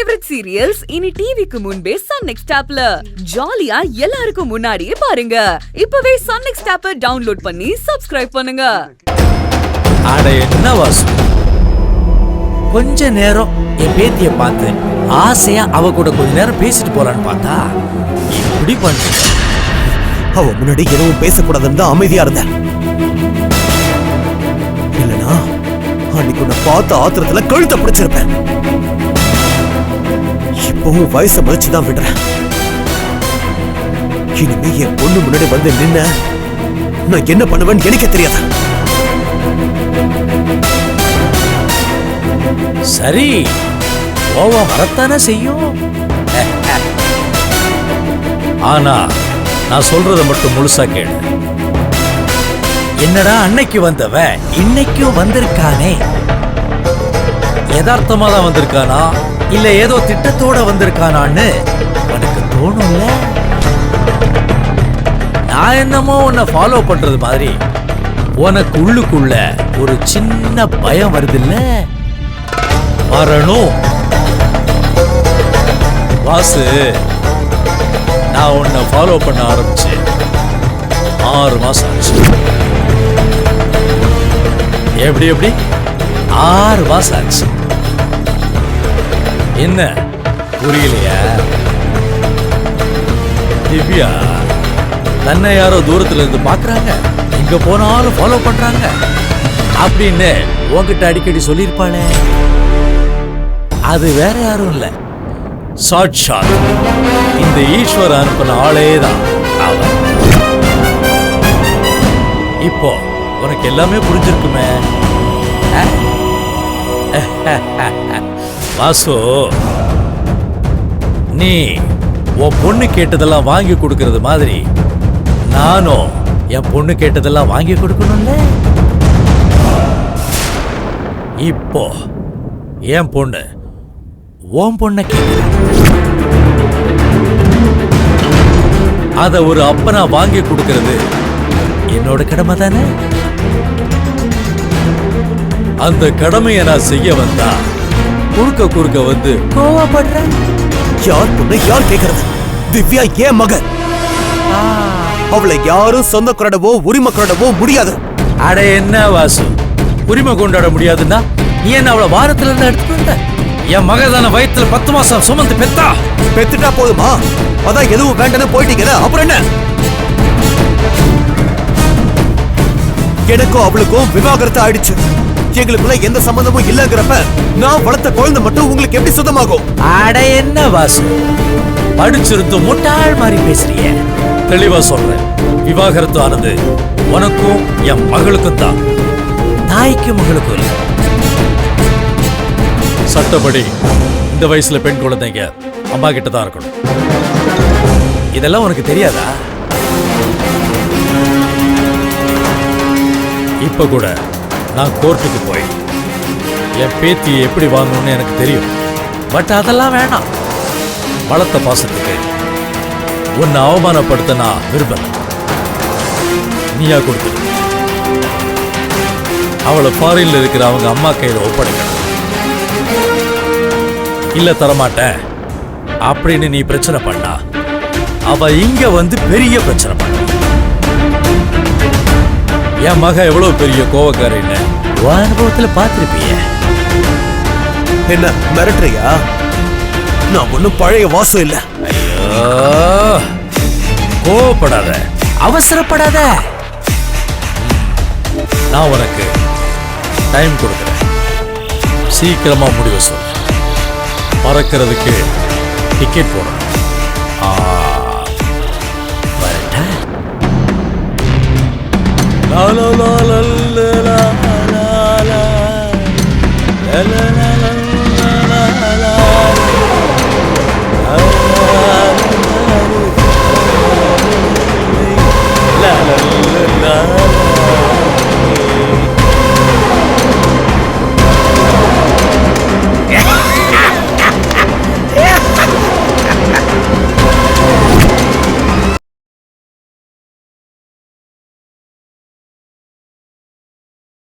Favourite serials இனி டிவிக்கு முன்பே சன் நெக்ஸ்ட் ஆப்ல ஜாலியா எல்லாருக்கும் முன்னாடியே பாருங்க. இப்பவே சன் நெக்ஸ்ட் ஆப்பை டவுன்லோட் பண்ணி சப்ஸ்கிரைப் பண்ணுங்க. அட என்ன வாசு, கொஞ்ச நேரம் என் பேத்திய பார்த்து ஆசையா அவ கூட கொஞ்ச நேரம் பேசிட்டு போறான்னு பார்த்தா இப்படி பண்ண. அவ முன்னாடி எதுவும் பேசக்கூடாதுன்னு தான் அமைதியா இருந்த. இல்லனா அன்னைக்கு உன்னை பார்த்த ஆத்திரத்துல கழுத்தை பிடிச்சிருப்பேன். இப்பவும் வயசை மதிச்சுதான் விடுறேன். இனிமே என் பொண்ணு முன்னாடி வந்து நின்ன நான் என்ன பண்ணுவேன்னு எனக்கு தெரியாது. சரி, கோவம் வரத்தானே செய்யும். ஆனா நான் சொல்றத மட்டும் முழுசா கேளு. என்னடா அன்னைக்கு வந்தவ இன்னைக்கும் வந்திருக்கானே, யதார்த்தமா தான் வந்திருக்கானா இல்ல ஏதோ திட்டத்தோட வந்திருக்கானான்னு உனக்கு தோணும்ல? நான் என்னமோ உன்னை ஃபாலோ பண்றது மாதிரி உனக்கு உள்ளுக்குள்ள ஒரு சின்ன பயம் வருதில்ல? வரணும் வாசு. நான் உன்னை ஃபாலோ பண்ண ஆரம்பிச்சு 6 மாசம் ஆச்சு. எப்படி 6 மாசம் ஆச்சு. என்ன புரியலையா? திவ்யா தன்னை யாரோ தூரத்துல இருந்து பாக்குறாங்க, எங்க போனாலும் ஃபாலோ பண்றாங்க அப்படின்னு உன்கிட்ட அடிக்கடி சொல்லியிருப்பாளே. அது வேற யாரும் இல்ல, சாட்சாத் இந்த ஈஸ்வர அனுப்பின ஆளேதான் அவன். இப்போ உனக்கு எல்லாமே புரிஞ்சிருக்குமே. வாசு, நீ உன் பொண்ணு கேட்டதெல்லாம் வாங்கி கொடுக்கறது மாதிரி நானும் என் பொண்ணு கேட்டதெல்லாம் வாங்கி கொடுக்கணும்ல. இப்போ என் பொண்ணு உன் பொண்ண கேட்க, அத ஒரு அப்பனா வாங்கி கொடுக்கறது என்னோட கடமை தானே. அந்த கடமையை நான் செய்ய வந்தா குறுக்க வந்து கோவப்படுறேன். யார் பொண்ணு யார் கேட்கறது? திவ்யா ஏன் மகன். அவளை யாரும் சொந்த கொண்டாடவோ உரிமை கொண்டாடவோ முடியாது. அட என்ன வாசு, உரிமை கொண்டாட முடியாதுன்னா நீ என்ன அவளை வாரத்துல இருந்து எடுத்துட்டு வந்த? என் மகதான வயிற்றுல 10 மாசம் சுமந்து பெத்துட்டா போதுமா? அதான் எதுவும் வேண்டான்னு போயிட்டீங்க. அப்புறம் என்ன? எனக்கும் அவளுக்கும் விவாகரத்து ஆயிடுச்சு. எங்களுக்குள்ள எந்த சம்பந்தமும் இல்லங்கிறப்ப நான் வளர்த்த குழந்தை மட்டும் உங்களுக்கு எப்படி சுத்தமாகும்? அட என்ன வாசு, படிச்சிருந்து முட்டாள் மாதிரி பேசுறிய. தெளிவா சொல்றேன், விவாகரத்து ஆனது உனக்கும் என் மகளுக்கும் தான், தாய்க்கு மகளுக்கும் இல்லை. சட்டப்படி இந்த வயசுல பெண் குழந்தைங்க அம்மா கிட்ட தான் இருக்கணும். இதெல்லாம் உனக்கு தெரியாதா? இப்ப கூட நான் கோர்ட்டுக்கு போய் என் பேத்தியை எப்படி வாங்கணும்னு எனக்கு தெரியும். பட் அதெல்லாம் வேணாம். வளர்த்த பாசத்துக்கு உன்னை அவமானப்படுத்த நான் விரும்பல. நீயா கொடுத்து அவளை ஃபாரின்ல இருக்கிற அவங்க அம்மா கையில ஒப்படைக்கணும். இல்ல தரமாட்டேன் அப்படின்னு நீ பிரச்சனை பண்ணா அவ இங்க வந்து பெரிய பிரச்சனை பண்ண. என் மக எவ்வளவு பெரிய கோவக்காரின்னு அனுபவத்துல பார்த்திருப்பீங்க. என்ன மிரட்டுறியா? நான் ஒண்ணும் பழைய வாசம் இல்ல. ஐயோ, கோவப்படாத, அவசரப்படாத. நான் உனக்கு டைம் கொடுக்குறேன். சீக்கிரமா முடிவு சொல்ல. மறக்கிறதுக்கு டிக்கெட் போடணும். La la la la la la la la la la la